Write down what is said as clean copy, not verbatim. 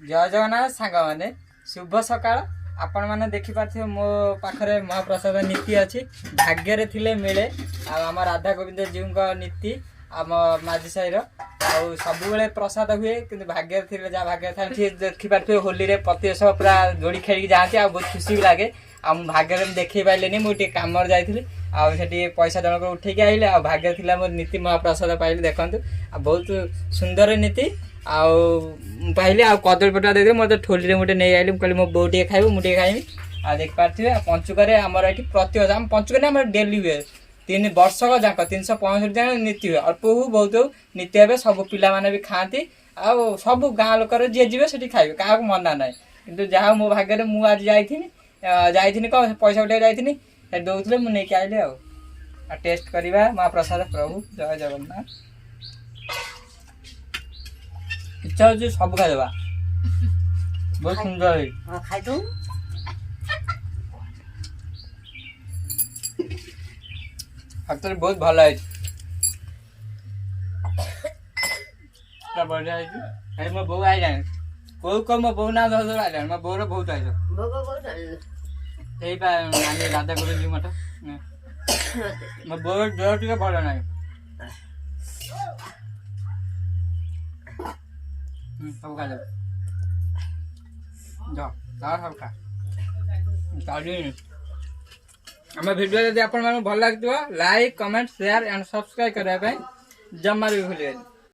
जय जगन्नाथ सांग मैंने शुभ सकाळ आपण मैंने देखी पार्थिबे मो पाखरे महाप्रसाद नीति अच्छी भाग्य थिले मिले आम राधा गोविंद जीव नीति आम माझी साईर सब प्रसाद हुए कि भाग्य थे जहाँ भाग्य था देखी पार्थिबे होली रे प्रतिवर्ष पूरा जोड़ी खेल जाती आ बहुत खुशी भी लगे आ भाग्य देखे पारे मुझे कम जाइली आठी पैसा जनक उठे आइले आ भाग्य थी मोर नीति महाप्रसाद पाइली देखु आ बहुत सुंदर नीति पाइली आ कदली पटा दे मतलब ठोली मुझे नहीं आइली कहली मो बो टे खाइब मुझे खाइबी आ देख पारे पंचुक आमर ये प्रतिवर्ष आम पंचुक आम डेली हुए 3 वर्षक जाक 365 दिन नीति हुए अल्प हूँ बहुत हूँ नीति हे सब पिला भी खाती आ सब गाँ लोक जी जी से खाइबे क्या मना ना कि जहाँ मो भाग्य मुझे जाइनी कौन पैसा उठे जाइनी दौले मुझे आइली आ टेस्ट करवा महाप्रसाद प्रभु जय जगन्नाथ इच्छा हो सब खाइबा बहुत सुंदर खाई दू एक्चुअली बहुत भल है बढ़िया है मो बो आई जाए को मो बो ना दस आई जाए मो बोर बहुत आई यही आने राधा गोविंद मठ मो बोर देह टे भल ना सब खा सब खा आम भिडियो जब आप भल लगे like comment share and subscribe करने जमा भी भूल